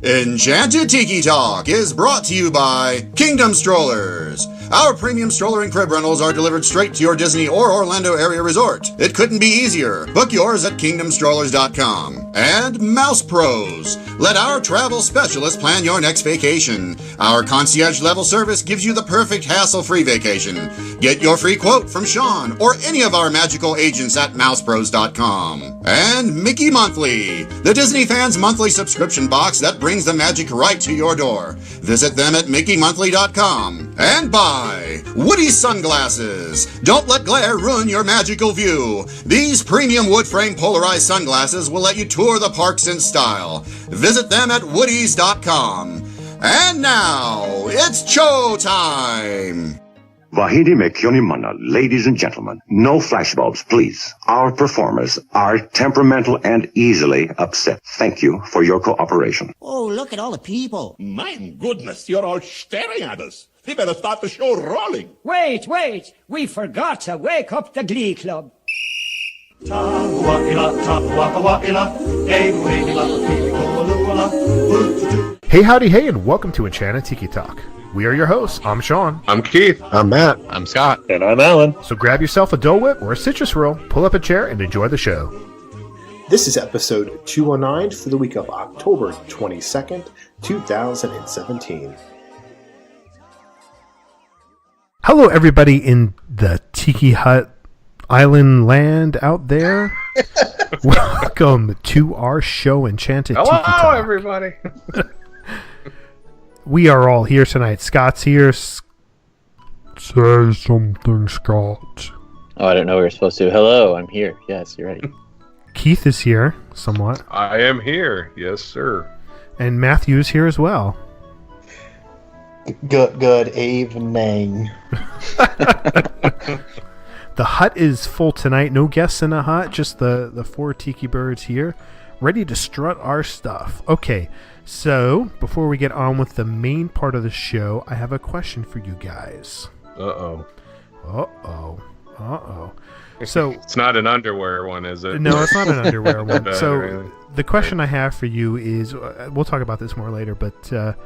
Enchanted Tiki Talk is brought to you by Kingdom Strollers. Our premium stroller and crib rentals are delivered straight to your Disney or Orlando area resort. It couldn't be easier. Book yours at kingdomstrollers.com. And Mouse Pros. Let our travel specialists plan your next vacation. Our concierge level service gives you the perfect hassle-free vacation. Get your free quote from Sean or any of our magical agents at mousepros.com. And Mickey Monthly, the Disney fans' monthly subscription box that brings the magic right to your door. Visit them at mickeymonthly.com. And buy Woody Sunglasses. Don't let glare ruin your magical view. These premium wood frame polarized sunglasses will let you tour the parks in style. Visit them at woodies.com. And now, it's show time! Vahidi me kyonimana, ladies and gentlemen. No flashbulbs, please. Our performers are temperamental and easily upset. Thank you for your cooperation. Oh, look at all the people. My goodness, you're all staring at us. We better start the show rolling. Wait. We forgot to wake up the Glee Club. Hey, howdy, hey, and welcome to Enchanted Tiki Talk. We are your hosts. I'm Sean. I'm Keith. I'm Matt. I'm Scott. And I'm Alan. So grab yourself a Dole Whip or a citrus roll, pull up a chair, and enjoy the show. This is episode 209 for the week of October 22nd, 2017. Hello, everybody in the Tiki Hut Island land out there. Welcome to our show, Enchanted Tiki Talk. Hello, everybody. We are all here tonight. Scott's here. Say something, Scott. Oh, I don't know we were supposed to. Hello, I'm here. Yes, you're ready. Keith is here, somewhat. I am here. Yes, sir. And Matthew is here as well. Good evening. The hut is full tonight. No guests in the hut. Just the four Tiki Birds here, ready to strut our stuff. Okay, so before we get on with the main part of the show, I have a question for you guys. Uh-oh. So it's not an underwear one, is it? No, it's not an underwear one. No, So really. the question I have for you is, we'll talk about this more later, but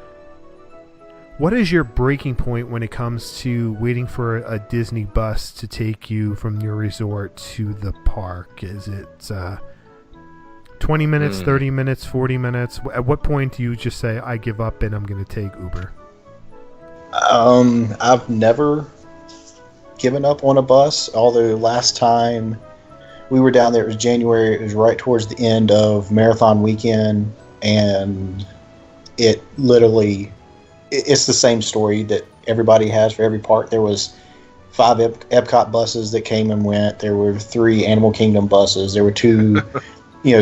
what is your breaking point when it comes to waiting for a Disney bus to take you from your resort to the park? Is it 20 minutes, 30 minutes, 40 minutes? At what point do you just say, I give up and I'm going to take Uber? I've never given up on a bus, although last time we were down there, it was January, it was right towards the end of marathon weekend, and it literally... It's the same story that everybody has for every park. There was 5 Epcot buses that came and went. There were 3 Animal Kingdom buses. There were 2,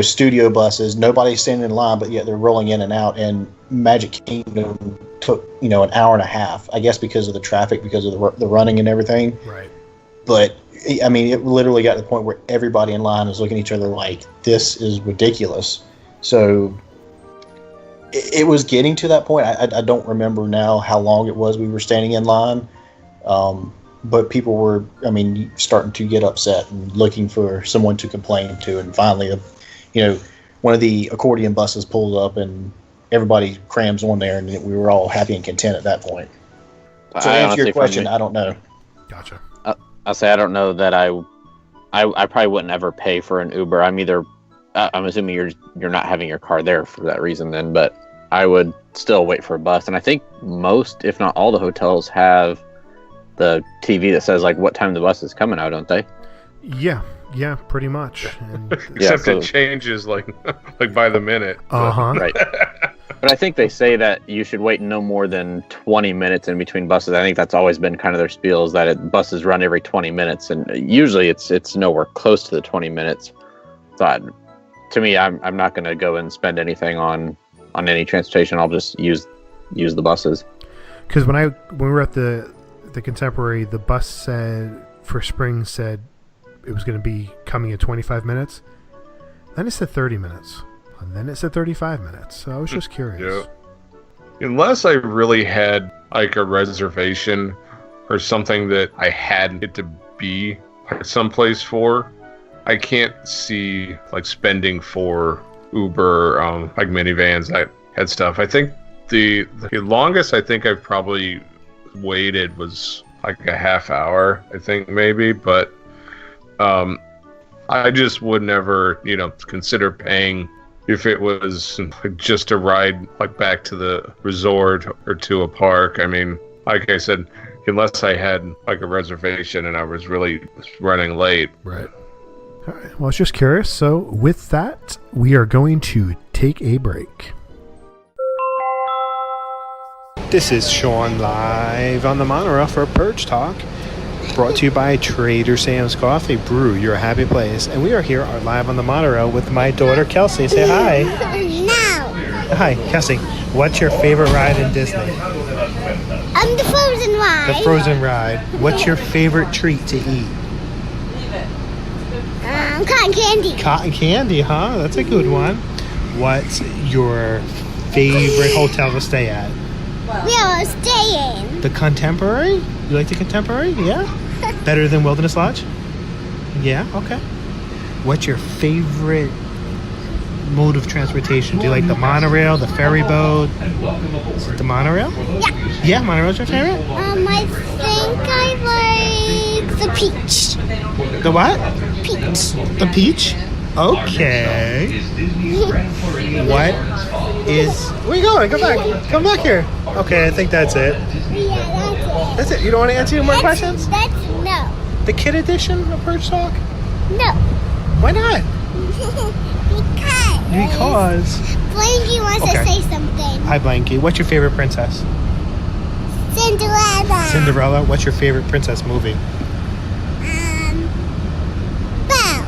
studio buses. Nobody's standing in line, but yet they're rolling in and out. And Magic Kingdom took, an hour and a half, I guess, because of the traffic, because of the running and everything. Right. But, I mean, it literally got to the point where everybody in line was looking at each other like, this is ridiculous. So... It was getting to that point. I don't remember now how long it was we were standing in line, but people were, starting to get upset and looking for someone to complain to. And finally, one of the accordion buses pulled up and everybody crams on there, and we were all happy and content at that point. So to answer your question, I don't know. Gotcha. I'll say I don't know that I probably wouldn't ever pay for an Uber. I'm assuming you're not having your car there for that reason then, but I would still wait for a bus. And I think most, if not all, the hotels have the TV that says like what time the bus is coming out, don't they? Yeah, pretty much. And Except it changes like by the minute. Uh-huh. Right. But I think they say that you should wait no more than 20 minutes in between buses. I think that's always been kind of their spiel, is that buses run every 20 minutes, and usually it's nowhere close to the 20 minutes. So to me, I'm not going to go and spend anything on any transportation. I'll just use the buses. Because when we were at the Contemporary, the bus for spring said it was going to be coming in 25 minutes. Then it said 30 minutes. And then it said 35 minutes. So I was just curious. Yeah. Unless I really had like a reservation or something that I had it to be someplace for, I can't see like spending for Uber, like minivans, that had stuff. I think the longest I think I've probably waited was like a half hour, I think maybe, but I just would never, consider paying if it was just a ride like back to the resort or to a park. I mean, like I said, unless I had like a reservation and I was really running late. Right. All right. Well, I was just curious. So with that, we are going to take a break. This is Sean live on the monorail for Purge Talk, brought to you by Trader Sam's Coffee. Brew, your happy place. And we are here live on the monorail with my daughter, Kelsey. Say hi. No. Hi, Kelsey. What's your favorite ride in Disney? The Frozen ride. The Frozen ride. What's your favorite treat to eat? Cotton candy. Cotton candy, huh? That's a good one. What's your favorite hotel to stay at? We are staying. The Contemporary? You like the Contemporary? Yeah? Better than Wilderness Lodge? Yeah? Okay. What's your favorite mode of transportation? Do you like the monorail, the ferry boat? Is it the monorail? Yeah. Yeah, monorail's your favorite? I think I like the peach. The what? Peach. The peach? Okay. What is... Where are you going? Come back. Come back here. Okay, I think that's it. Yeah, That's it. You don't want to answer any more questions? That's no. The kid edition of Purge Talk? No. Why not? Because Blanky wants to say something. Hi, Blanky. What's your favorite princess? Cinderella. Cinderella. What's your favorite princess movie? Belle.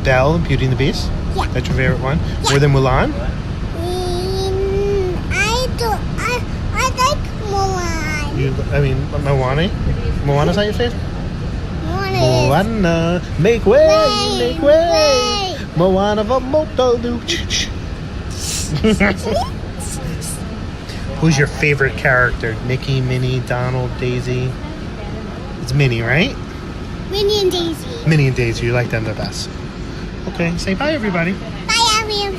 Belle, Beauty and the Beast? Yeah. That's your favorite one? Yeah. More than Mulan? I like Mulan. Moana? Moana's not your favorite? Moana. Moana, make way, make way. Moana va moto. Who's your favorite character? Mickey, Minnie, Donald, Daisy? It's Minnie, right? Minnie and Daisy. Minnie and Daisy, you like them the best. Okay, say bye, everybody. Bye, everybody.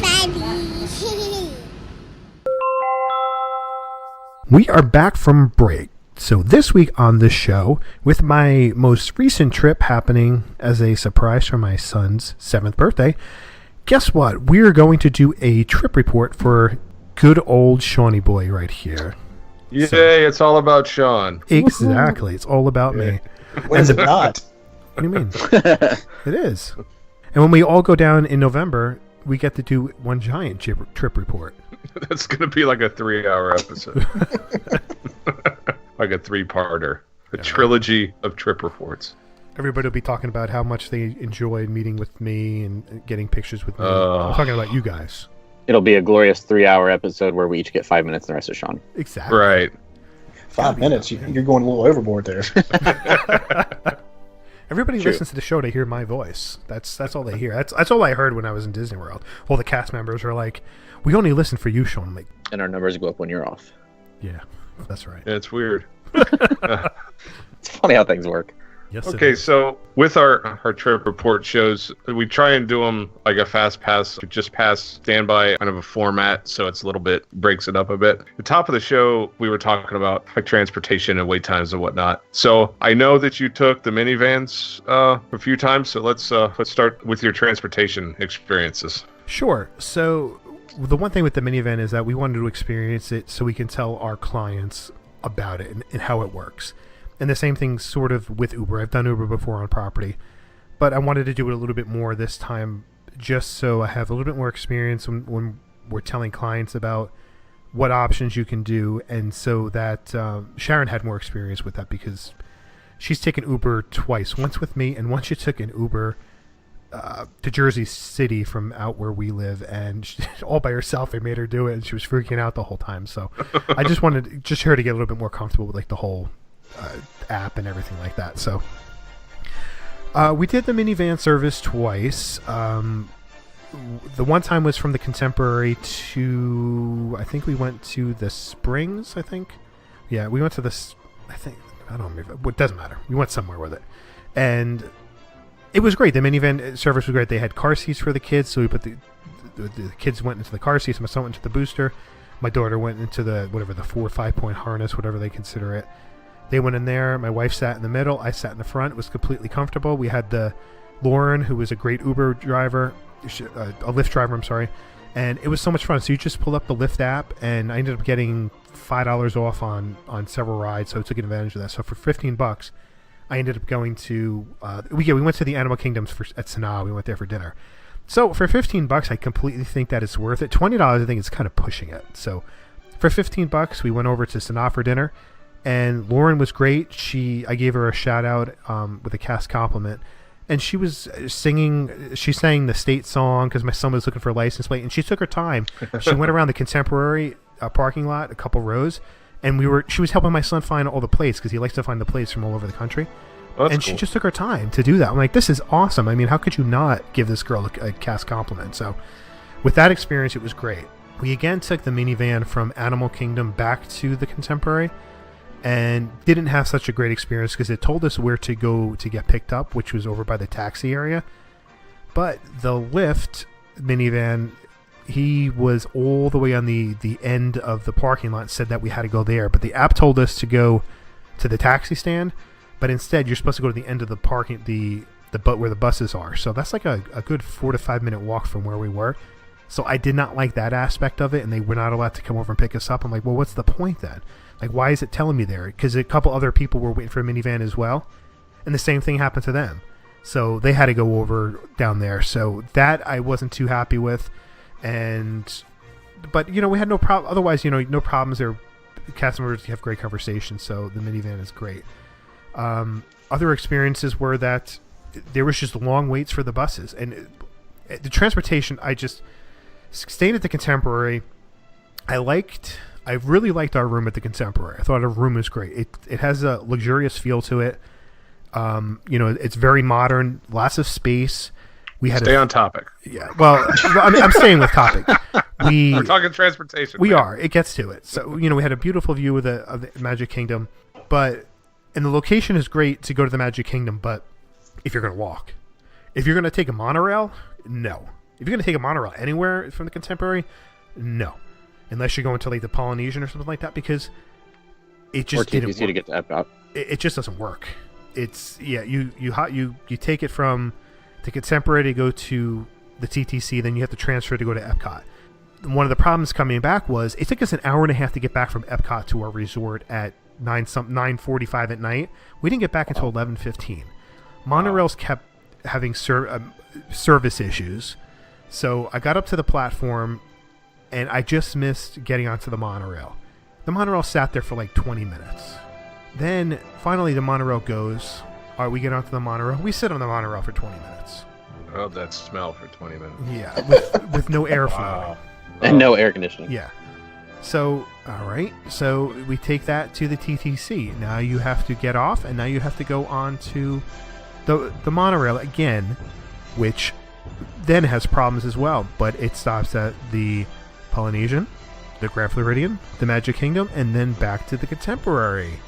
We are back from break. So this week on the show, with my most recent trip happening as a surprise for my son's 7th birthday, guess what? We're going to do a trip report for good old Shawnee boy right here. Yay, it's all about Sean. Exactly. It's all about me. When is it not? What do you mean? It is. And when we all go down in November, we get to do one giant trip report. That's going to be like a 3-hour episode. Like a 3-parter. A trilogy of trip reports. Everybody will be talking about how much they enjoyed meeting with me and getting pictures with me. I'm talking about you guys. It'll be a glorious 3-hour episode where we each get 5 minutes and the rest is Sean. Exactly. Right. 5 minutes? You're going a little overboard there. Everybody listens to the show to hear my voice. That's all they hear. That's all I heard when I was in Disney World. All the cast members are like, "We only listen for you, Sean." I'm like, and our numbers go up when you're off. Yeah, that's right. Yeah, it's weird. It's funny how things work. Yes. Okay, so with our trip report shows, we try and do them like a fast pass, just pass standby kind of a format, so it's a little bit, breaks it up a bit. The top of the show, we were talking about like transportation and wait times and whatnot. So I know that you took the minivans a few times, so let's start with your transportation experiences. Sure. So the one thing with the minivan is that we wanted to experience it so we can tell our clients about it and how it works. And the same thing sort of with Uber. I've done Uber before on property, but I wanted to do it a little bit more this time just so I have a little bit more experience when we're telling clients about what options you can do, and so that Sharon had more experience with that because she's taken Uber twice, once with me and once she took an Uber to Jersey City from out where we live, and all by herself. I made her do it and she was freaking out the whole time. So I just wanted her to get a little bit more comfortable with like the whole app and everything like that. So we did the minivan service twice. The one time was from the Contemporary to, I think we went to the Springs, I think. Yeah, we went to I don't remember. It doesn't matter. We went somewhere with it. And it was great. The minivan service was great. They had car seats for the kids, so we put the kids went into the car seats, my son went into the booster. My daughter went into the 4 or 5 point harness, whatever they consider it. They went in there. My wife sat in the middle. I sat in the front. It was completely comfortable. We had Lauren, who was a great Uber driver, a Lyft driver, I'm sorry. And it was so much fun. So you just pull up the Lyft app, and I ended up getting $5 off on several rides. So I took advantage of that. So for $15, I ended up going to, we went to the Animal Kingdoms at Sanaa. We went there for dinner. So for $15, I completely think that it's worth it. $20, I think it's kind of pushing it. So for $15, we went over to Sanaa for dinner. And Lauren was great. I gave her a shout out with a cast compliment, and she was singing. She sang the state song because my son was looking for a license plate, and she took her time. She went around the Contemporary parking lot, a couple rows, and she was helping my son find all the plates because he likes to find the plates from all over the country. Oh, and cool. She just took her time to do that. I'm like, this is awesome. I mean, how could you not give this girl a cast compliment? So with that experience, it was great. We again took the minivan from Animal Kingdom back to the Contemporary, and didn't have such a great experience because it told us where to go to get picked up, which was over by the taxi area. But the Lyft minivan, he was all the way on the end of the parking lot, said that we had to go there. But the app told us to go to the taxi stand, but instead you're supposed to go to the end of the parking, where the buses are. So that's like a good 4 to 5 minute walk from where we were. So I did not like that aspect of it, and they were not allowed to come over and pick us up. I'm like, well, what's the point then? Like, why is it telling me there? Because a couple other people were waiting for a minivan as well, and the same thing happened to them. So they had to go over down there. So that I wasn't too happy with. But, we had no problem. Otherwise, no problems. Cast members have great conversations, so the minivan is great. Other experiences were that there was just long waits for the buses. And the transportation, staying at the Contemporary, I really liked our room at the Contemporary. I thought our room was great. It has a luxurious feel to it. It's very modern, lots of space. We had Stay on topic. Yeah. Well, I'm staying with topic. We're talking transportation. We are. It gets to it. So we had a beautiful view of the Magic Kingdom, and the location is great to go to the Magic Kingdom. But if you're going to walk, if you're going to take a monorail, no. If you're going to take a monorail anywhere from the Contemporary, no. Unless you're going to like the Polynesian or something like that, because it just didn't work. To get to Epcot. It just doesn't work. It's you take it from the Contemporary to go to the TTC, then you have to transfer to go to Epcot. One of the problems coming back was it took us an hour and a half to get back from Epcot to our resort at 9:45 at night. We didn't get back until 11:15. Monorails kept having service issues, so I got up to the platform. And I just missed getting onto the monorail. The monorail sat there for like 20 minutes. Then, finally, the monorail goes. All right, we get onto the monorail. We sit on the monorail for 20 minutes. Oh, that smell for 20 minutes. Yeah, with no airflow. Wow. And no air conditioning. Yeah. So, all right. So, we take that to the TTC. Now you have to get off, and now you have to go on to the monorail again, which then has problems as well. But it stops at the Polynesian, the Grand Floridian, the Magic Kingdom, and then back to the Contemporary.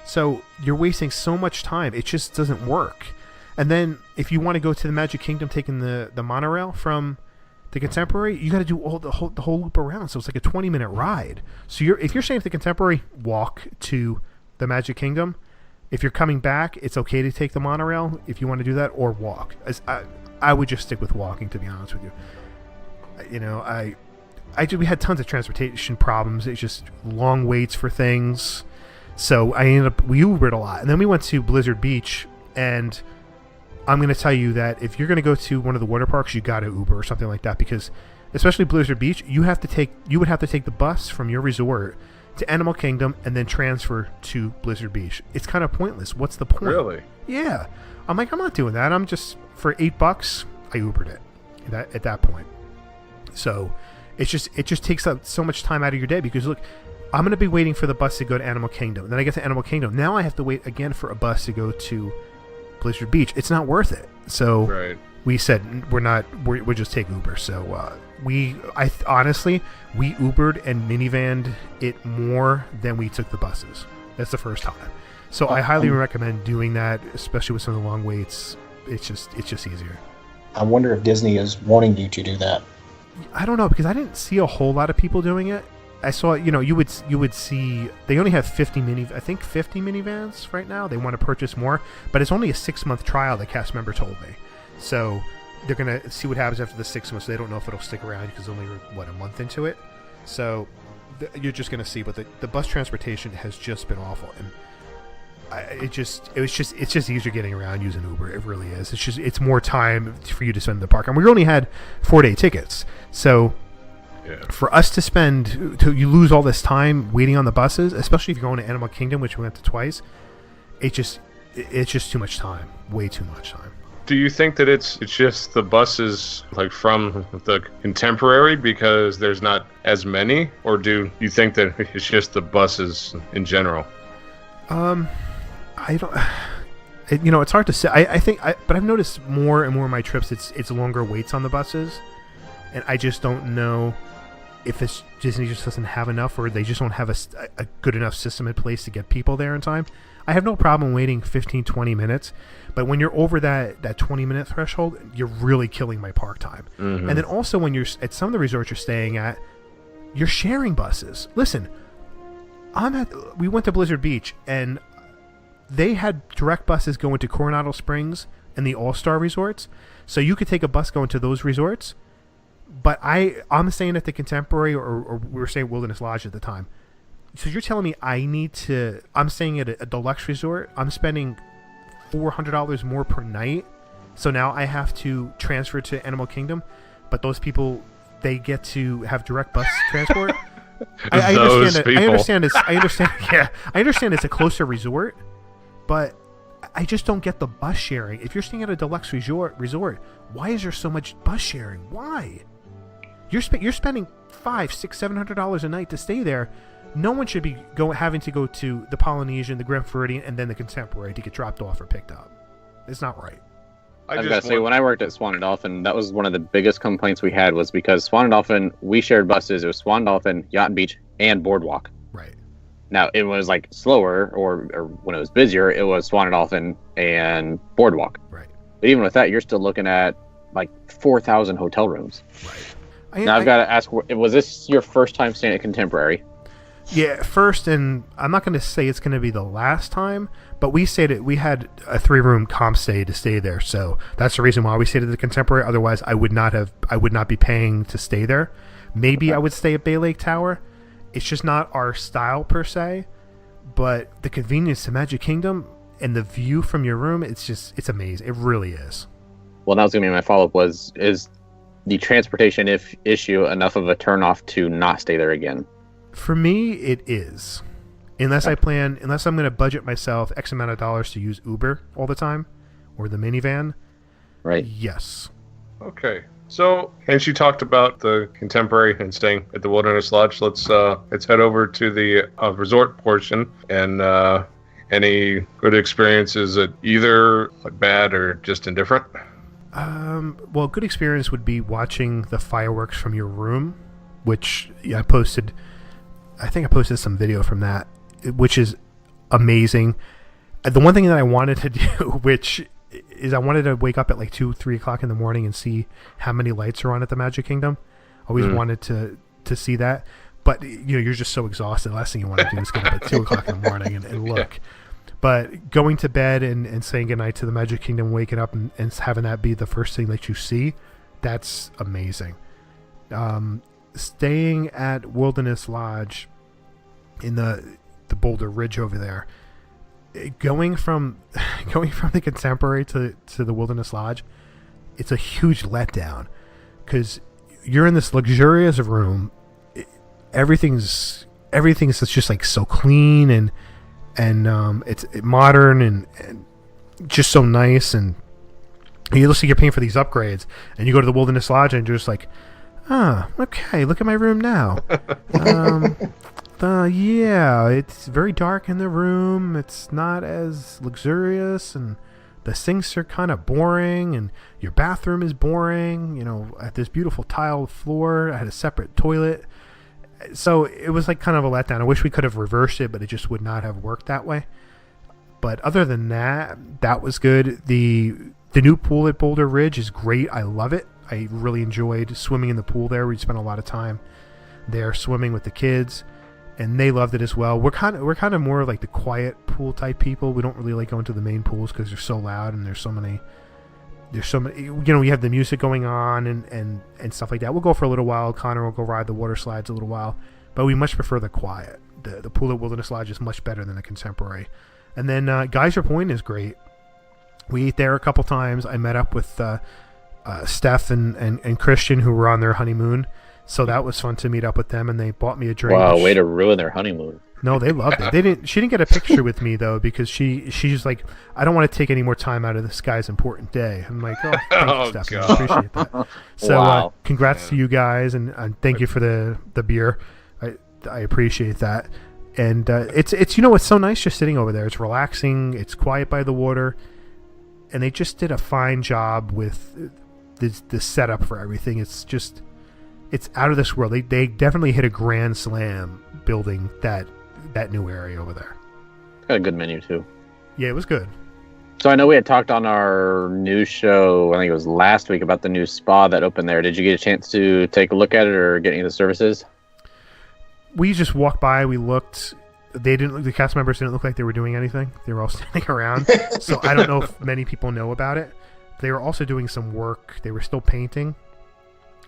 So you're wasting so much time. It just doesn't work. And then if you want to go to the Magic Kingdom taking the monorail from the Contemporary, you got to do the whole loop around. So it's like a 20-minute ride. So if you're staying at the Contemporary, walk to the Magic Kingdom. If you're coming back, it's okay to take the monorail if you want to do that, or walk. I would just stick with walking, to be honest with you. We had tons of transportation problems. It's just long waits for things. So we Ubered a lot. And then we went to Blizzard Beach, and I'm going to tell you that if you're going to go to one of the water parks, you got to Uber or something like that, because especially Blizzard Beach, you would have to take the bus from your resort to Animal Kingdom and then transfer to Blizzard Beach. It's kind of pointless. What's the point? Really? Yeah. I'm like, I'm not doing that. I'm just, for $8, I Ubered it at that point. So it just takes up so much time out of your day, because look, I'm going to be waiting for the bus to go to Animal Kingdom. Then I get to Animal Kingdom. Now I have to wait again for a bus to go to Blizzard Beach. It's not worth it. So right. We said we'll just take Uber. So honestly, we Ubered and minivanned it more than we took the buses. That's the first time. So I highly recommend doing that, especially with some of the long waits. It's just easier. I wonder if Disney is wanting you to do that. I don't know, because I didn't see a whole lot of people doing it. I saw, you would see they only have 50 minivans right now. They want to purchase more, but it's only a 6-month trial. The cast member told me, so they're gonna see what happens after the 6 months. They don't know if it'll stick around because only a month into it. So you're just gonna see. But the bus transportation has just been awful, and it's just easier getting around using Uber. It really is. It's more time for you to spend in the park, and we only had 4-day tickets, so. Yeah. For us you lose all this time waiting on the buses, especially if you're going to Animal Kingdom, which we went to twice. It's just too much time, way too much time. Do you think that it's just the buses like from the Contemporary because there's not as many, or do you think that it's just the buses in general? I don't. It's hard to say. I think, but I've noticed more and more of my trips. It's longer waits on the buses, and I just don't know if it's Disney just doesn't have enough, or they just don't have a good enough system in place to get people there in time. I have no problem waiting 15-20 minutes, but when you're over that 20-minute threshold, you're really killing my park time. Mm-hmm. And then also when you're at some of the resorts you're staying at, you're sharing buses. Listen, we went to Blizzard Beach, and they had direct buses going to Coronado Springs and the All-Star resorts, so you could take a bus going to those resorts. But I'm staying at the Contemporary, or we were staying at Wilderness Lodge at the time. So you're telling me I'm staying at a deluxe resort. I'm spending $400 more per night. So now I have to transfer to Animal Kingdom. But those people, they get to have direct bus transport. I understand it's a closer resort, but I just don't get the bus sharing. If you're staying at a deluxe resort, why is there so much bus sharing? Why? You're spending $500, $600, $700 a night to stay there. No one should be having to go to the Polynesian, the Grand Floridian, and then the Contemporary to get dropped off or picked up. It's not right. I was gonna say, when I worked at Swan and Dolphin, that was one of the biggest complaints we had, was because Swan and Dolphin, we shared buses. It was Swan and Dolphin, Yacht and Beach, and Boardwalk. Right. Now it was like slower, or when it was busier, it was Swan and Dolphin and Boardwalk. Right. But even with that, you're still looking at like 4,000 hotel rooms. Right. Now I've got to ask, was this your first time staying at Contemporary? Yeah, first, and I'm not going to say it's going to be the last time, but we had a 3-room comp stay to stay there, so that's the reason why we stayed at the Contemporary. Otherwise, I would not be paying to stay there. Maybe okay. I would stay at Bay Lake Tower. It's just not our style per se, but the convenience to Magic Kingdom and the view from your room, it's amazing. It really is. Well, that was going to be my follow-up, is the transportation issue enough of a turnoff to not stay there again? For me, it is. Unless I'm going to budget myself X amount of dollars to use Uber all the time, or the minivan. Right. Yes. Okay. So, and she talked about the Contemporary and staying at the Wilderness Lodge. Let's head over to the resort portion, and any good experiences at either, like bad or just indifferent? Well, a good experience would be watching the fireworks from your room, which I posted some video from that, which is amazing. The one thing that I wanted to do, which is I wanted to wake up at like 2-3 o'clock in the morning and see how many lights are on at the Magic Kingdom. Always wanted to see that, but you're just so exhausted. The last thing you want to do is get up at 2 o'clock in the morning and look. But going to bed and saying goodnight to the Magic Kingdom, waking up and having that be the first thing that you see, that's amazing. Staying at Wilderness Lodge in the Boulder Ridge over there, going from the Contemporary to the Wilderness Lodge, it's a huge letdown because you're in this luxurious room. Everything's just like so clean and it's modern and just so nice, and you looks like you're paying for these upgrades, and you go to the Wilderness Lodge and you're just like, okay, look at my room now. Yeah, it's very dark in the room. It's not as luxurious, and the sinks are kind of boring, and your bathroom is boring. At this beautiful tile floor, I had a separate toilet. So it was like kind of a letdown. I wish we could have reversed it, but it just would not have worked that way. But other than that, that was good. The new pool at Boulder Ridge is great. I love it. I really enjoyed swimming in the pool there. We spent a lot of time. there swimming with the kids, and they loved it as well. We're kind of more like the quiet pool type people. We don't really like going to the main pools because they're so loud and there's so many. We have the music going on and stuff like that. We'll go for a little while. Connor will go ride the water slides a little while, but we much prefer the quiet. The pool at Wilderness Lodge is much better than the Contemporary. And then Geyser Point is great. We ate there a couple times. I met up with Steph and Christian, who were on their honeymoon, so that was fun to meet up with them, and they bought me a drink. Wow, way to ruin their honeymoon. No, they loved it. She didn't get a picture with me though, because she's like, I don't want to take any more time out of this guy's important day. I'm like, oh, thank you, Steph. I appreciate that. So Wow. Congrats to you guys, and thank you for the beer. I appreciate that. And it's it's so nice just sitting over there. It's relaxing. It's quiet by the water, and they just did a fine job with the setup for everything. It's out of this world. They definitely hit a grand slam building that new area over there. Got a good menu too. Yeah, it was good. So I know we had talked on our news show, I think it was last week, about the new spa that opened there. Did you get a chance to take a look at it or get any of the services? We just walked by. We looked. The cast members didn't look like they were doing anything. They were all standing around. So I don't know if many people know about it. They were also doing some work. They were still painting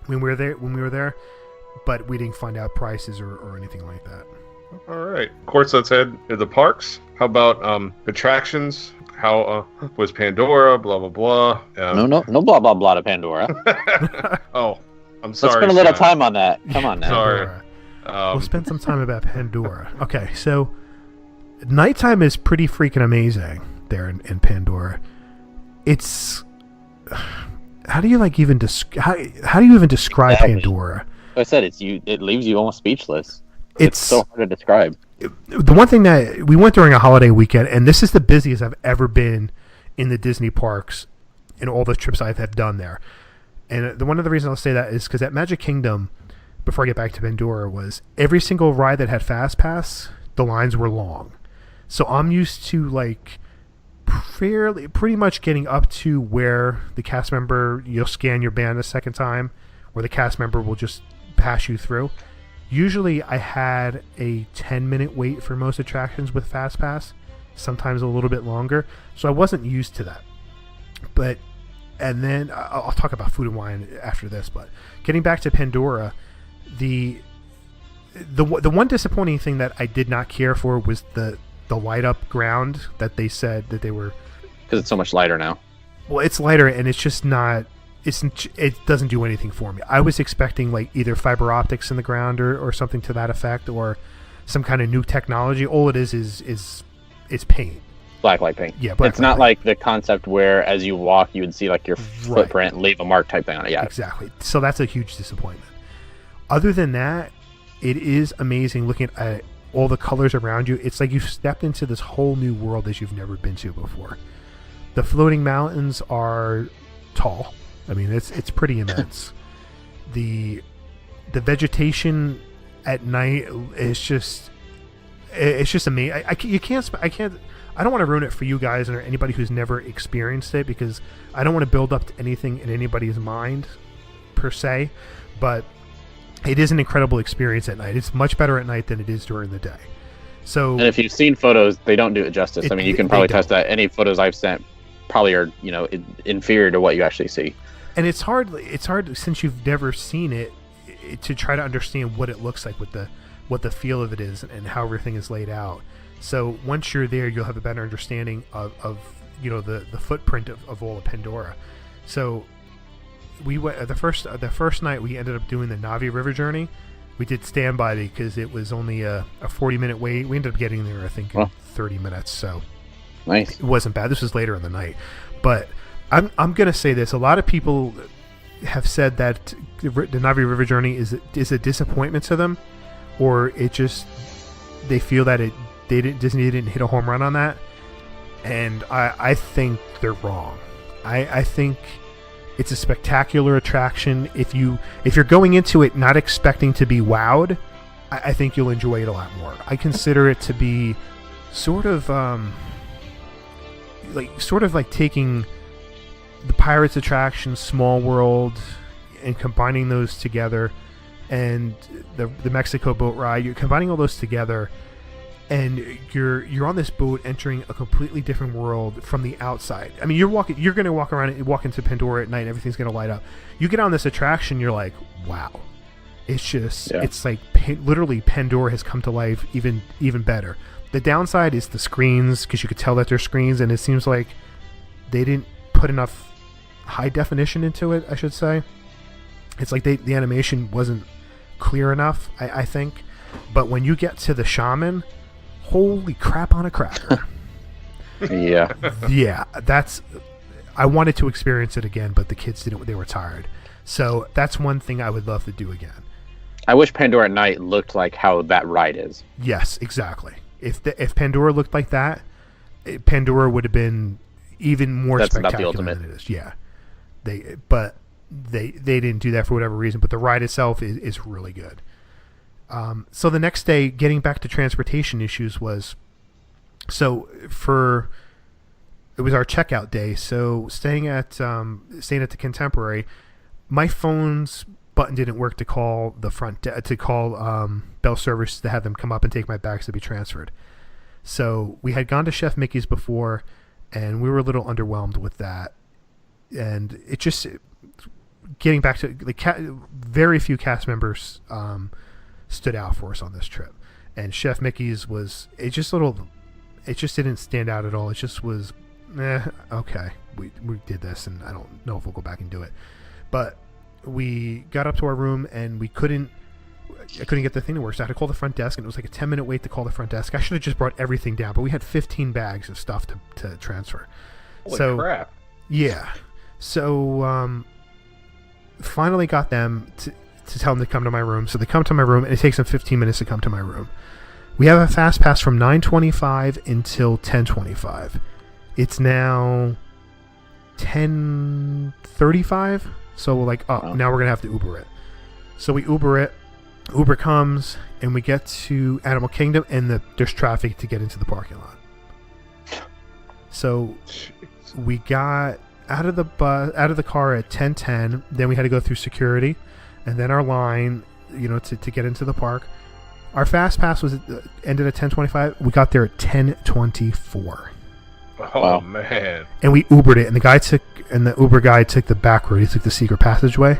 when we were there, but we didn't find out prices or anything like that. All right. Of course, let's head to the parks. How about attractions? How was Pandora? Blah, blah, blah. No blah, blah, blah to Pandora. Oh, I'm sorry. Let's spend a little time on that. Come on now. Sorry. We'll spend some time about Pandora. Okay, so nighttime is pretty freaking amazing there in Pandora. It's how do you even describe Pandora? Like I said, it leaves you almost speechless. It's so hard to describe. The one thing that we went during a holiday weekend, and this is the busiest I've ever been in the Disney parks in all the trips I've done there. And one of the reasons I'll say that is because at Magic Kingdom, before I get back to Pandora, was every single ride that had Fast Pass, the lines were long. So I'm used to pretty much getting up to where the cast member, you'll scan your band a second time, or the cast member will just pass you through. Usually I had a 10-minute wait for most attractions with Fast Pass, sometimes a little bit longer. So I wasn't used to that. And then I'll talk about food and wine after this, but getting back to Pandora, the one disappointing thing that I did not care for was the light up ground that they said that they were, because it's so much lighter now. Well, it's lighter and it's just not. It doesn't do anything for me. I was expecting either fiber optics in the ground or something to that effect, or some kind of new technology. All it is paint. Blacklight paint. Yeah, it's not like the concept where as you walk you would see your footprint leave a mark type thing on it. Yeah, exactly. So that's a huge disappointment. Other than that, it is amazing looking at all the colors around you. It's like you've stepped into this whole new world that you've never been to before. The floating mountains are tall. I mean, it's pretty immense. The vegetation at night is just amazing. I don't want to ruin it for you guys or anybody who's never experienced it, because I don't want to build up to anything in anybody's mind per se, but it is an incredible experience at night. It's much better at night than it is during the day. So, and if you've seen photos, they don't do it justice. I mean, you can probably test that. Any photos I've sent probably are, inferior to what you actually see. And it's hard since you've never seen it to try to understand what it looks like, what the feel of it is and how everything is laid out. So once you're there, you'll have a better understanding of the footprint of all of Pandora. So we went the first night we ended up doing the Navi River journey. We did standby because it was only a 40-minute wait. We ended up getting there, I think, in 30 minutes. So nice. It wasn't bad. This was later in the night, but I'm gonna say this. A lot of people have said that the Navi River journey is a disappointment to them, or they feel that Disney didn't hit a home run on that, and I think they're wrong. I think it's a spectacular attraction. If you're going into it not expecting to be wowed, I think you'll enjoy it a lot more. I consider it to be sort of like taking the Pirates attraction, Small World, and combining those together and the Mexico boat ride. You're combining all those together, and you're on this boat entering a completely different world from the outside. I mean, you're going to walk around and walk into Pandora at night and everything's going to light up. You get on this attraction, you're like, wow. It's just, it's like literally Pandora has come to life even better. The downside is the screens, because you could tell that they're screens, and it seems like they didn't put enough high definition into it, I should say. It's like the animation wasn't clear enough, I think. But when you get to the shaman, holy crap on a cracker. Yeah. Yeah, I wanted to experience it again, but the kids didn't. They were tired. So that's one thing I would love to do again. I wish Pandora at night looked like how that ride is. Yes, exactly. If Pandora looked like that, Pandora would have been even more spectacular than it is. Yeah, they didn't do that for whatever reason, but the ride itself is really good. So the next day, getting back to transportation issues was, it was our checkout day. So staying at the Contemporary, my phone's button didn't work to call the bell service to have them come up and take my bags to be transferred. So we had gone to Chef Mickey's before, and we were a little underwhelmed with that. And it just getting back to very few cast members stood out for us on this trip, and Chef Mickey's it just didn't stand out at all. It just was, okay, we did this, and I don't know if we'll go back and do it. But we got up to our room, and I couldn't get the thing to work, so I had to call the front desk, and it was like a 10-minute wait to call the front desk. I should have just brought everything down, but we had 15 bags of stuff to transfer. Holy crap. Yeah. So finally got them to tell them to come to my room. So they come to my room, and it takes them 15 minutes to come to my room. We have a fast pass from 9:25 until 10:25. It's now 10:35. So we're like, now we're going to have to Uber it. So we Uber it. Uber comes, and we get to Animal Kingdom, and there's traffic to get into the parking lot. So we got out of the car at 10:10. Then we had to go through security, and then our line, to get into the park. Our fast pass ended at 10:25. We got there at 10:24. Oh man! And we Ubered it, and the Uber guy took the back road. He took the secret passageway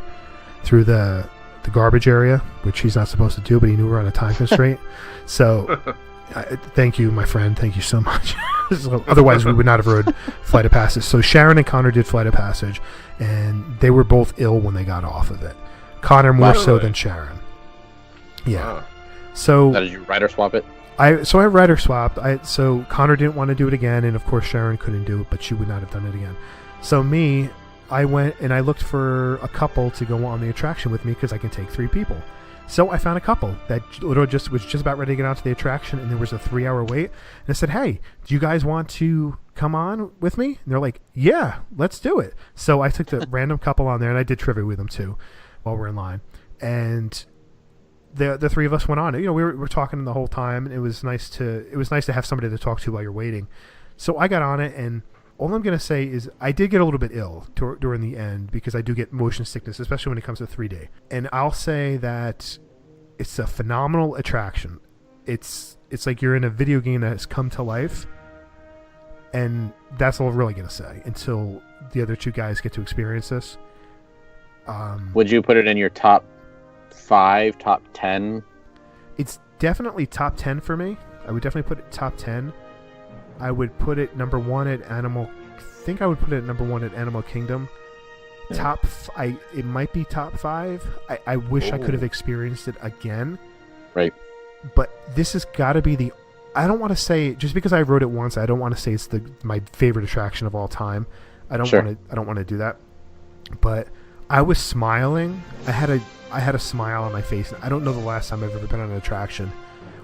through the garbage area, which he's not supposed to do, but he knew we were on a time constraint. So, thank you, my friend. Thank you so much. Otherwise, we would not have rode Flight of Passage. So Sharon and Connor did Flight of Passage, and they were both ill when they got off of it. Connor more so than Sharon. Yeah. Wow. So did you rider swap it? I rider swapped. So Connor didn't want to do it again, and of course Sharon couldn't do it, but she would not have done it again. So I went and I looked for a couple to go on the attraction with me, because I can take 3 people. So I found a couple that literally was just about ready to get onto the attraction, and there was a 3-hour wait. And I said, "Hey, do you guys want to come on with me?" And they're like, "Yeah, let's do it." So I took the random couple on there, and I did trivia with them too while we're in line. And the 3 of us went on. We were talking the whole time, and it was nice to have somebody to talk to while you're waiting. So I got on it, and all I'm going to say is I did get a little bit ill during the end, because I do get motion sickness, especially when it comes to 3D. And I'll say that it's a phenomenal attraction. It's like you're in a video game that has come to life, and that's all I'm really going to say until the other 2 guys get to experience this. Would you put it in your top 5, top 10? It's definitely top 10 for me. I would definitely put it top 10. I would put it number 1 at Animal. I think I would put it number 1 at Animal Kingdom. Yeah. It might be top 5. I wish I could have experienced it again. Right. But this has got to be I don't want to say, just because I rode it once, I don't want to say it's my favorite attraction of all time. I don't want to do that. But I was smiling. I had a smile on my face. I don't know the last time I've ever been on an attraction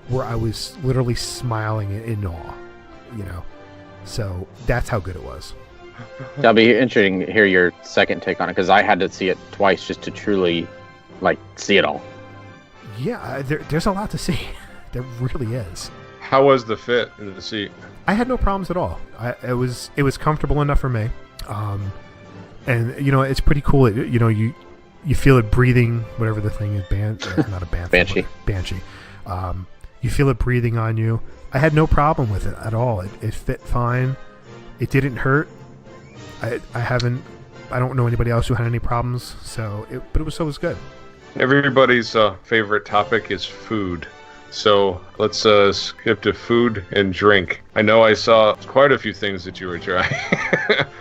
where I was literally smiling in awe. So that's how good it was. That'll be interesting to hear your second take on it, because I had to see it twice just to truly see it all. Yeah, there's a lot to see. There really is. How was the fit in the seat? I had no problems at all. It was comfortable enough for me. And it's pretty cool. You feel it breathing, whatever the thing is, not a Banshee. Banshee. You feel it breathing on you. I had no problem with it at all. It fit fine. It didn't hurt. I don't know anybody else who had any problems. But it was good. Everybody's favorite topic is food. So let's skip to food and drink. I know I saw quite a few things that you were trying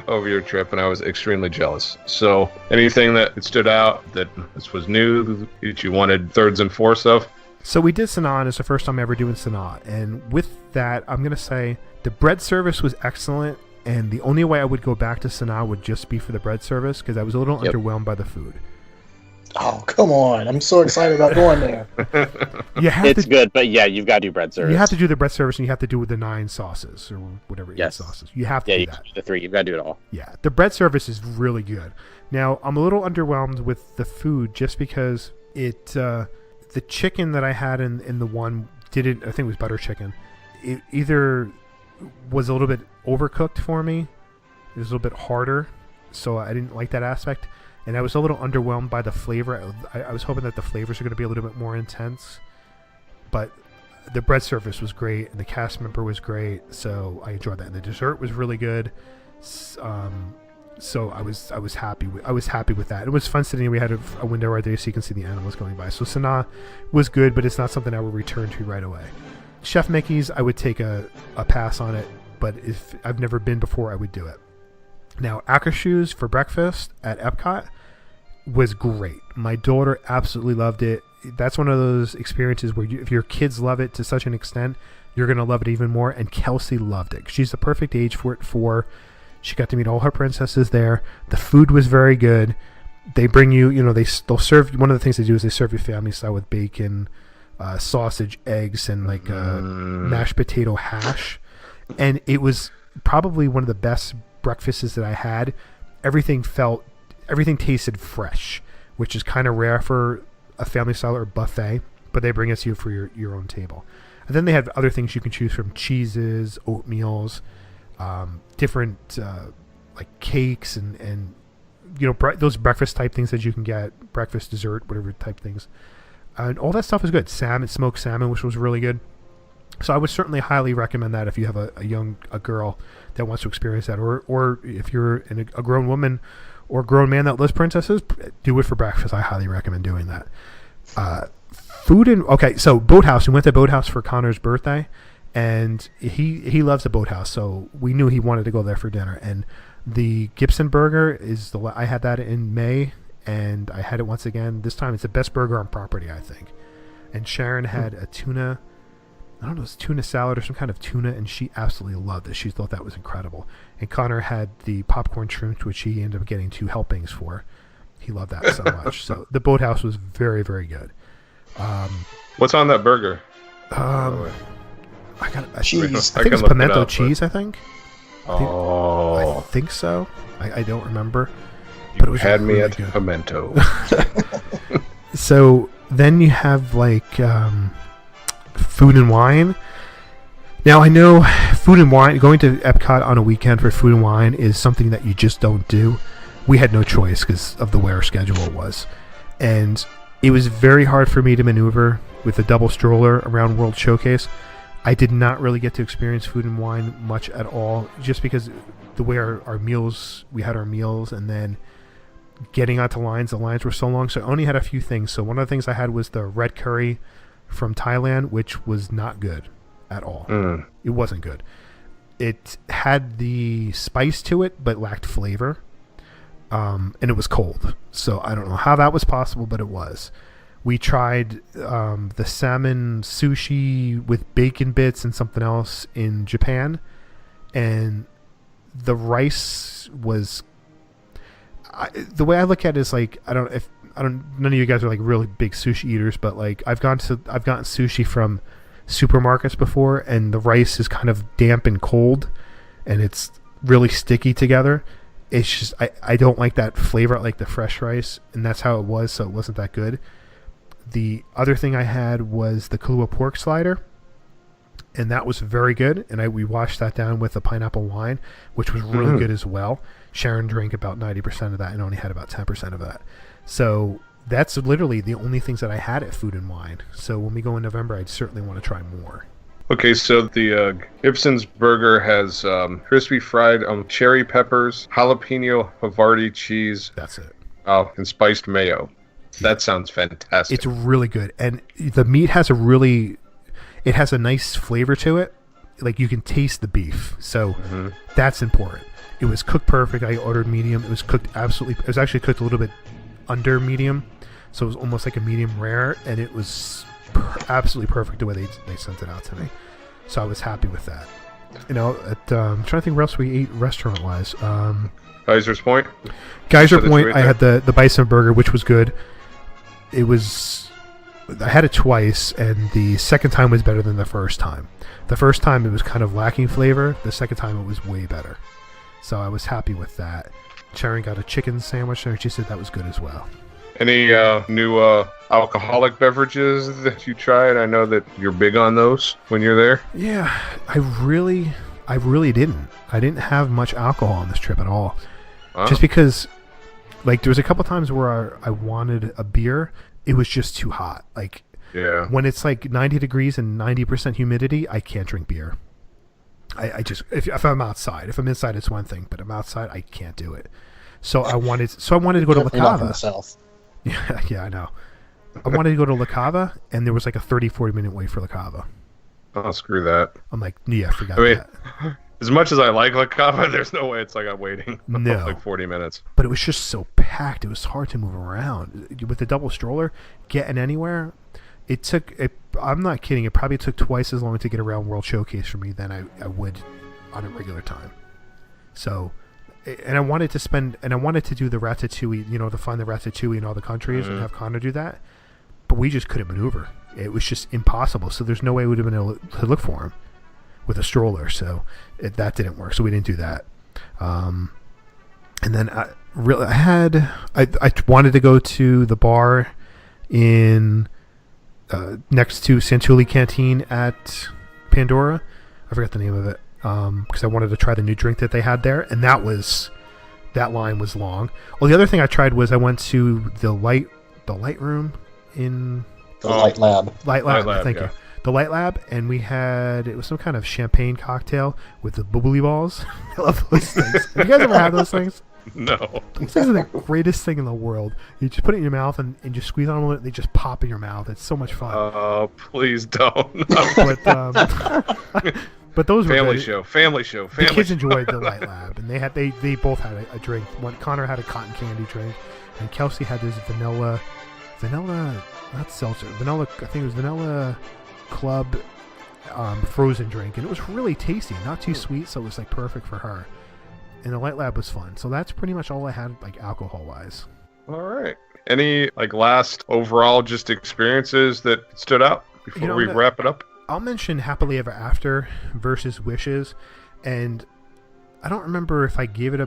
over your trip, and I was extremely jealous. So anything that stood out that this was new, that you wanted thirds and fourths of? So we did Sanaa, and it's the first time ever doing Sanaa. And with that, I'm going to say the bread service was excellent, and the only way I would go back to Sanaa would just be for the bread service, because I was a little underwhelmed by the food. Oh, come on. I'm so excited about going there. It's good, but yeah, you've got to do bread service. You have to do the bread service, and you have to do with the 9 sauces, or whatever 8 sauces. You have to do that. The 3. You've got to do it all. Yeah, the bread service is really good. Now, I'm a little underwhelmed with the food, just because the chicken that I had in the one didn't, I think it was butter chicken, it either was a little bit overcooked for me, it was a little bit harder, so I didn't like that aspect. And I was a little underwhelmed by the flavor. I was hoping that the flavors are going to be a little bit more intense. But the bread service was great, and the cast member was great, so I enjoyed that. And the dessert was really good. So I was happy with that. It was fun sitting. We had a window right there so you can see the animals going by. So Sanaa was good, but it's not something I will return to right away. Chef Mickey's, I would take a pass on it, but if I've never been before, I would do it. Now, Akashu's for breakfast at Epcot was great. My daughter absolutely loved it. That's one of those experiences where if your kids love it to such an extent, you're going to love it even more. And Kelsey loved it. She's the perfect age for it. She got to meet all her princesses there. The food was very good. They bring you, they'll serve, one of the things they do is they serve you family style with bacon, sausage, eggs, and like mashed potato hash. And it was probably one of the best breakfasts that I had. Everything tasted fresh, which is kind of rare for a family style or buffet, but they bring it to you for your own table. And then they have other things you can choose from: cheeses, oatmeals, different like cakes and those breakfast type things that you can get, breakfast, dessert, whatever type things. And all that stuff is good. Smoked salmon, which was really good. So I would certainly highly recommend that if you have a girl that wants to experience that, or if you're a grown woman or grown man that loves princesses, do it for breakfast. I highly recommend doing that. So Boathouse. We went to Boathouse for Connor's birthday, and he loves the Boathouse, so we knew he wanted to go there for dinner. And the Gibson burger I had that in May, and I had it once again this time. It's the best burger on property, I think. And Sharon had a tuna. I don't know, it's tuna salad or some kind of tuna, and she absolutely loved it. She thought that was incredible. And Connor had the popcorn shrimp, which he ended up getting 2 helpings for. He loved that so much. So the Boathouse was very, very good. What's on that burger? Cheese. I think it's pimento cheese, I think. I think so. I don't remember. But it was had really me at good. Pimento. So then you have like... food and wine. Now I know food and wine, going to Epcot on a weekend for food and wine is something that you just don't do. We had no choice because of the way our schedule was. And it was very hard for me to maneuver with a double stroller around World Showcase. I did not really get to experience food and wine much at all, just because the way we had our meals, and then getting onto lines, the lines were so long, so I only had a few things. So one of the things I had was the red curry from Thailand, which was not good at all. It wasn't good. It had the spice to it, but lacked flavor. And it was cold. So I don't know how that was possible, but it was. We tried the salmon sushi with bacon bits and something else in Japan. And the rice was... the way I look at it is like, none of you guys are like really big sushi eaters, but like I've gotten sushi from supermarkets before, and the rice is kind of damp and cold, and it's really sticky together. It's just I don't like that flavor. I like the fresh rice, and that's how it was, so it wasn't that good. The other thing I had was the Kahlua pork slider, and that was very good, and we washed that down with a pineapple wine, which was really good as well. Sharon drank about 90% of that and only had about 10% of that. So that's literally the only things that I had at Food and Wine. So when we go in November, I certainly want to try more. Okay, so the Ibsen's burger has crispy fried cherry peppers, jalapeno Havarti cheese. That's it. Oh, and spiced mayo. That sounds fantastic. It's really good. And the meat has it has a nice flavor to it. Like you can taste the beef. So that's important. It was cooked perfect. I ordered medium. It was cooked it was actually cooked a little bit under medium. So it was almost like a medium rare. And it was absolutely perfect the way they sent it out to me. So I was happy with that. I'm trying to think where else we ate restaurant-wise. Geyser's Point? Geyser Point, I had the bison burger, which was good. I had it twice, and the second time was better than the first time. The first time it was kind of lacking flavor. The second time it was way better. So I was happy with that. Sharon got a chicken sandwich, and she said that was good as well. Any new alcoholic beverages that you tried? I know that you're big on those when you're there. Yeah, I really didn't. I didn't have much alcohol on this trip at all. Just because, like, there was a couple times where I wanted a beer. It was just too hot. Like, when it's like 90 degrees and 90% humidity, I can't drink beer. I just if I'm outside. If I'm inside, it's one thing, but I'm outside, I can't do it. So I wanted to go to La Cava. Yeah, I know. I wanted to go to La Cava, and there was like a 30-40 minute wait for La Cava. Oh, screw that. I'm like, yeah, forgot that. As much as I like La Cava, there's no way it's like I'm waiting like 40 minutes. But it was just so packed. It was hard to move around. With the double stroller, getting anywhere, I'm not kidding, it probably took twice as long to get around World Showcase for me than I would on a regular time. So, and I wanted to do the Ratatouille, to find the Ratatouille in all the countries and have Connor do that. But we just couldn't maneuver. It was just impossible. So there's no way we would have been able to look for him with a stroller. So that didn't work. So we didn't do that. And then I wanted to go to the bar in next to Santulli Canteen at Pandora. I forgot the name of it because I wanted to try the new drink that they had there, and that line was long. Well, the other thing I tried was I went to the light room in the Light Lab. Light Lab, thank you. The Light Lab, and it was some kind of champagne cocktail with the bubbly balls. I love those things. Have you guys ever had those things? No. These things are the greatest thing in the world. You just put it in your mouth and just squeeze on them. They just pop in your mouth. It's so much fun. Oh, please don't. But those were family good. show. The kids enjoyed the Light Lab, and they both had a drink. Connor had a cotton candy drink, and Kelsey had this vanilla, not seltzer, vanilla. I think it was vanilla club frozen drink, and it was really tasty, not too sweet, so it was like perfect for her. And the Light Lab was fun. So that's pretty much all I had, like, alcohol wise. All right. Any last overall just experiences that stood out before we wrap it up? I'll mention Happily Ever After versus Wishes, and I don't remember if I gave it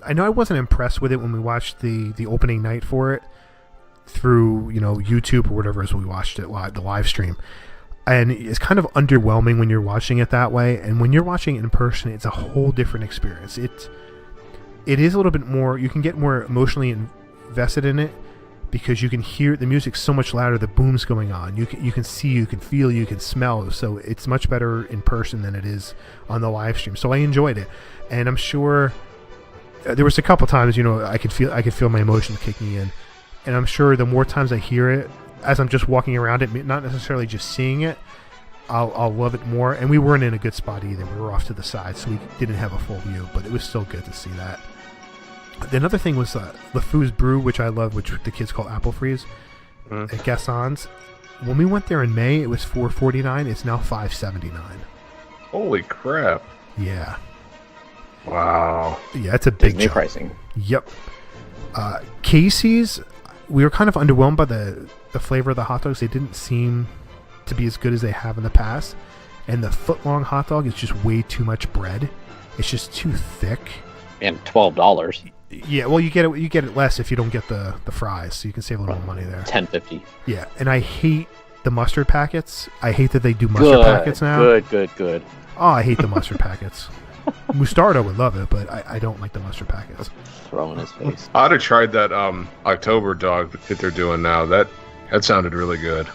I know I wasn't impressed with it when we watched the opening night for it through YouTube or whatever as we watched it the live stream, and it's kind of underwhelming when you're watching it that way. And when you're watching it in person, it's a whole different experience. It is a little bit more. You can get more emotionally invested in it, because you can hear the music so much louder, the boom's going on. You can see, you can feel, you can smell. So it's much better in person than it is on the live stream. So I enjoyed it, and I'm sure there was a couple times I could feel my emotions kicking in, and I'm sure the more times I hear it as I'm just walking around it, not necessarily just seeing it, I'll love it more. And we weren't in a good spot either. We were off to the side, so we didn't have a full view, but it was still good to see that. Another thing was LeFou's Brew, which I love, which the kids call Apple Freeze at Gaston's. When we went there in May, it was $4.49. It's now $5.79. Holy crap! Yeah. Wow. Yeah, it's a big Disney pricing. Yep. Casey's, we were kind of underwhelmed by the flavor of the hot dogs. They didn't seem to be as good as they have in the past. And the foot-long hot dog is just way too much bread. It's just too thick. And $12. Yeah, well, you get it less if you don't get the fries, so you can save a little more money there. $10.50. Yeah, and I hate the mustard packets. I hate that they do mustard packets now. Good. Oh, I hate the mustard packets. Mustardo would love it, but I don't like the mustard packets. Throw in his face. I'd have tried that October dog that they're doing now. That sounded really good.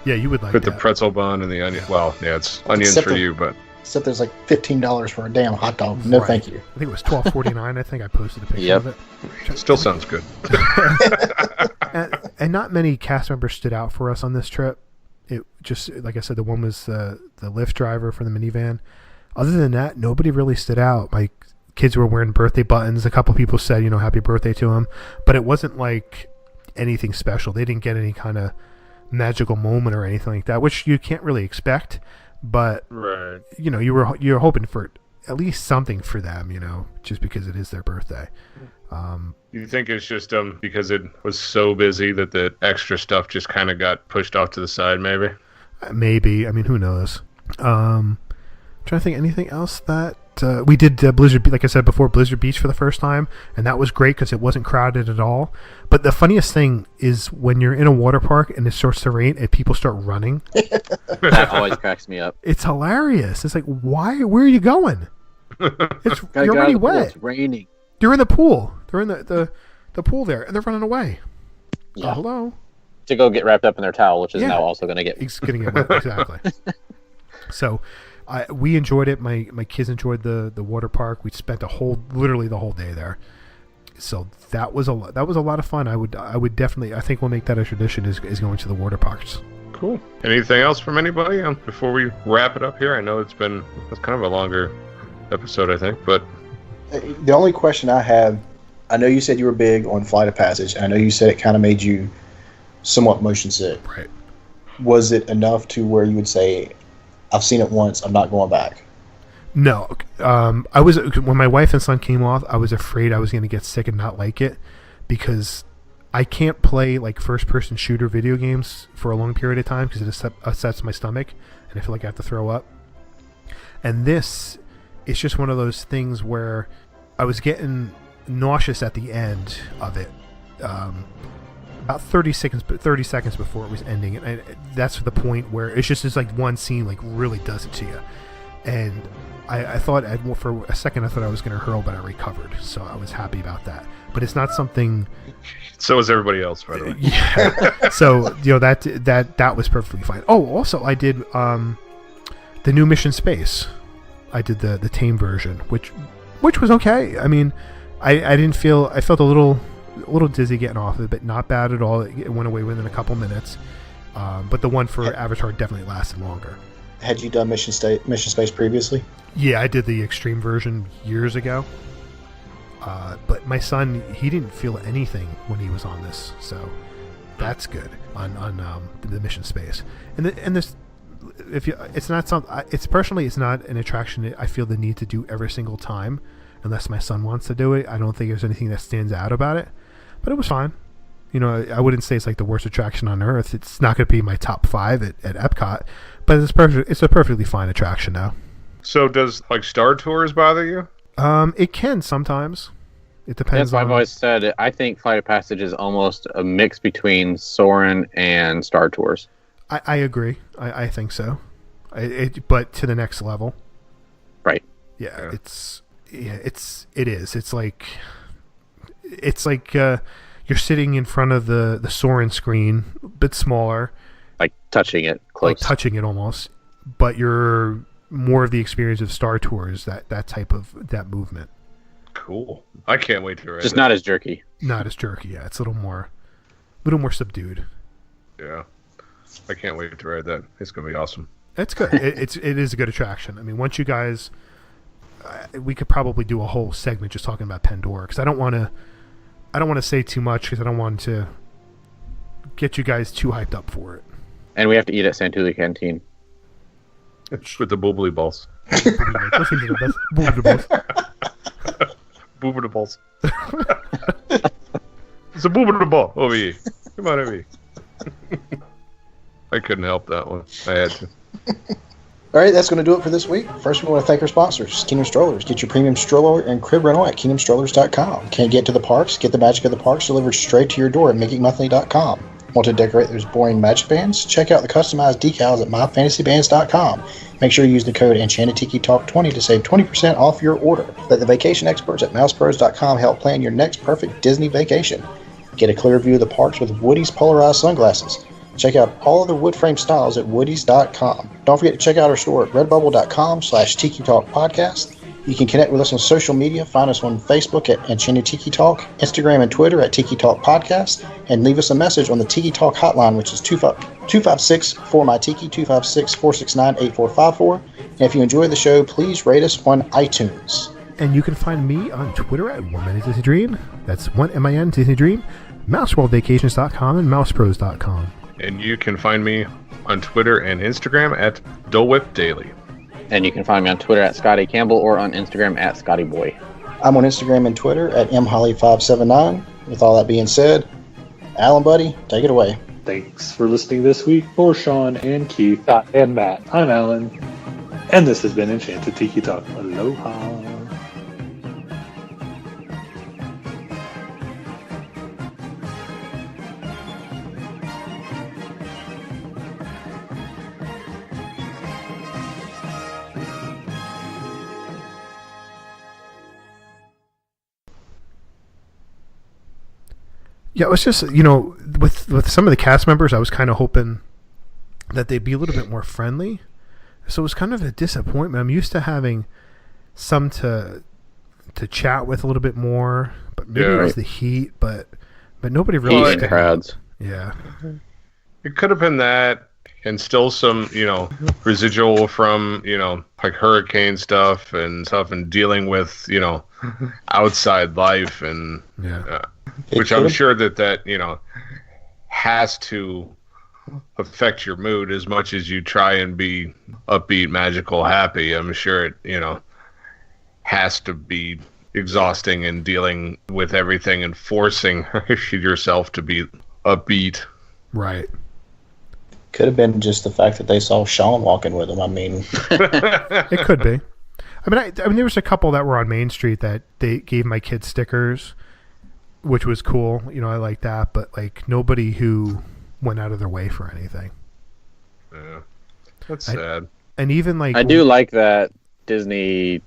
Yeah, you would like With that. the pretzel bun and the onion. Well, yeah, it's onions Except for the- you, but Except there's like $15 for a damn hot dog. No, Right. thank you. I think it was $12.49. I think I posted a picture Yep. of it. still sounds good. And not many cast members stood out for us on this trip. It just, like I said, the one was the Lyft driver for the minivan. Other than that, nobody really stood out. My kids were wearing birthday buttons. A couple people said, happy birthday to them. But it wasn't like anything special. They didn't get any kind of magical moment or anything like that, which you can't really expect. But, Right. you're hoping for at least something for them, just because it is their birthday. You think it's just because it was so busy that the extra stuff just kind of got pushed off to the side, maybe? Maybe. I mean, who knows? Trying to think anything else that we did Blizzard, like I said before, Blizzard Beach for the first time, and that was great because it wasn't crowded at all. But the funniest thing is when you're in a water park and it starts to rain and people start running. That always cracks me up. It's hilarious. It's like, why? Where are you going? You're already wet. It's raining. You're in the pool. They're in the pool there, and they're running away. Yeah. Hello. To go get wrapped up in their towel, which is Yeah. now also going to get. He's getting it wet. Exactly. So, we enjoyed it. My kids enjoyed the water park. We spent literally the whole day there. So that was a lot of fun. I would definitely. I think we'll make that a tradition is going to the water parks. Cool. Anything else from anybody before we wrap it up here? I know it's kind of a longer episode, I think, but The only question I have, I know you said you were big on Flight of Passage. I know you said it kind of made you somewhat motion sick. Right. Was it enough to where you would say, I've seen it once, I'm not going back? No. I was when my wife and son came off, I was afraid I was going to get sick and not like it because I can't play like first-person shooter video games for a long period of time because it upsets my stomach and I feel like I have to throw up. And this, it's just one of those things where I was getting nauseous at the end of it. About 30 seconds before it was ending, and that's the point where it's just this like one scene like really does it to you. And I thought for a second I thought I was going to hurl, but I recovered, so I was happy about that. But it's not something. so is everybody else, by the way. Yeah. So that was perfectly fine. Oh, also I did the new Mission Space. I did the tame version, which was okay. I mean, I didn't feel. I felt a little dizzy getting off of it, but not bad at all. It went away within a couple minutes. But the one for Avatar definitely lasted longer. Had you done Mission Space previously? Yeah, I did the extreme version years ago. But my son, he didn't feel anything when he was on this, so that's good on the Mission Space. And this, it's not something. It's personally, it's not an attraction that I feel the need to do every single time, unless my son wants to do it. I don't think there's anything that stands out about it, but it was fine. I wouldn't say it's like the worst attraction on earth. It's not going to be my top 5 at Epcot, but it's perfect. It's a perfectly fine attraction now. So does like Star Tours bother you? It can sometimes. It depends. That's why I've always said I think Flight of Passage is almost a mix between Soarin' and Star Tours. I agree. I think so. But to the next level. Right. Yeah. It is. It's like you're sitting in front of the Soarin' screen, a bit smaller. Like touching it close. Like touching it almost. But you're more of the experience of Star Tours, that type of that movement. Cool. I can't wait to ride Just it. not as jerky. Not as jerky, yeah. It's a little more subdued. Yeah. I can't wait to ride that. It's gonna be awesome. It's good. It is a good attraction. I mean, once you guys, we could probably do a whole segment just talking about Pandora because I don't want to say too much because I don't want to get you guys too hyped up for it. And we have to eat at Santuli Canteen. With the boobly balls. Listen to the best boobly balls. Boobly balls. It's a boobly ball over here. Come on over here. I couldn't help that one. I had to. All right, that's going to do it for this week. First, we want to thank our sponsors, Kingdom Strollers. Get your premium stroller and crib rental at kingdomstrollers.com. Can't get to the parks? Get the magic of the parks delivered straight to your door at makingmonthly.com. Want to decorate those boring magic bands? Check out the customized decals at myfantasybands.com. Make sure you use the code EnchantedTikiTalk20 to save 20% off your order. Let the vacation experts at mousepros.com help plan your next perfect Disney vacation. Get a clear view of the parks with Woody's polarized sunglasses. Check out all of the wood frame styles at woodys.com. Don't forget to check out our store at redbubble.com/Tiki Talk Podcast. You can connect with us on social media. Find us on Facebook at Enchanted Tiki Talk, Instagram and Twitter at Tiki Talk Podcast, and leave us a message on the Tiki Talk hotline, which is 256-4MY-TIKI, 256-469-8454. And if you enjoy the show, please rate us on iTunes. And you can find me on Twitter at 1Minute Disney Dream. That's 1MIN Disney Dream, MouseWorldVacations.com, and MousePros.com. And you can find me on Twitter and Instagram at DoleWhipDaily. And you can find me on Twitter at Scotty Campbell or on Instagram at ScottyBoy. I'm on Instagram and Twitter at mholly579. With all that being said, Alan, buddy, take it away. Thanks for listening this week. For Sean and Keith, Scott and Matt, I'm Alan. And this has been Enchanted Tiki Talk. Aloha. Yeah, it was just, with some of the cast members, I was kind of hoping that they'd be a little bit more friendly. So it was kind of a disappointment. I'm used to having some to chat with a little bit more, but maybe it was the heat, but nobody really... Heat and crowds. Yeah. It could have been that, and still some, residual from, like hurricane stuff and dealing with, outside life and... Yeah. Which I'm sure that has to affect your mood as much as you try and be upbeat, magical, happy. I'm sure it, has to be exhausting and dealing with everything and forcing yourself to be upbeat. Right. Could have been just the fact that they saw Sean walking with him. I mean, it could be. I mean, there was a couple that were on Main Street that they gave my kids stickers, which was cool. I like that, but nobody who went out of their way for anything. Yeah, that's sad. And even I do like that Disney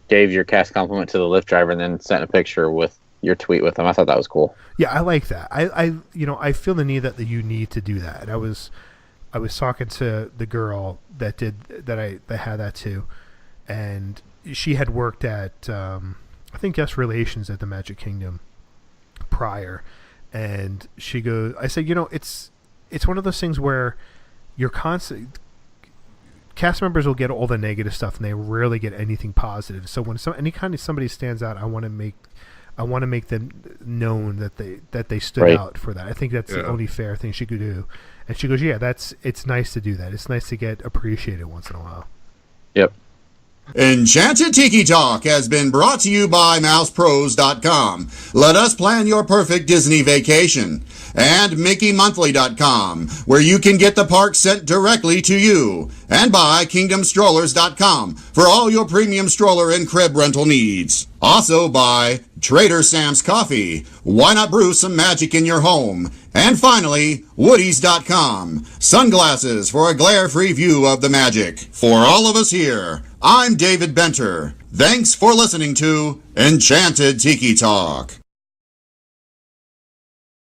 gave your cast compliment to the Lyft driver and then sent a picture with your tweet with them. I thought that was cool. Yeah, I like that. I feel the need that you need to do that. And I was talking to the girl that had that too, and she had worked at I think guest relations at the Magic Kingdom prior, and she goes, I said, it's one of those things where you're constant cast members will get all the negative stuff and they rarely get anything positive. So when somebody stands out, I want to make them known that they stood out for that. I think that's the only fair thing she could do. And she goes, yeah, it's nice to do that. It's nice to get appreciated once in a while. Yep. Enchanted Tiki Talk has been brought to you by mousepros.com. Let us plan your perfect Disney vacation. And mickeymonthly.com, where you can get the parks sent directly to you. And by kingdomstrollers.com for all your premium stroller and crib rental needs. Also by Trader Sam's Coffee. Why not brew some magic in your home? And finally, woodies.com. Sunglasses for a glare-free view of the magic. For all of us here, I'm David Benter. Thanks for listening to Enchanted Tiki Talk.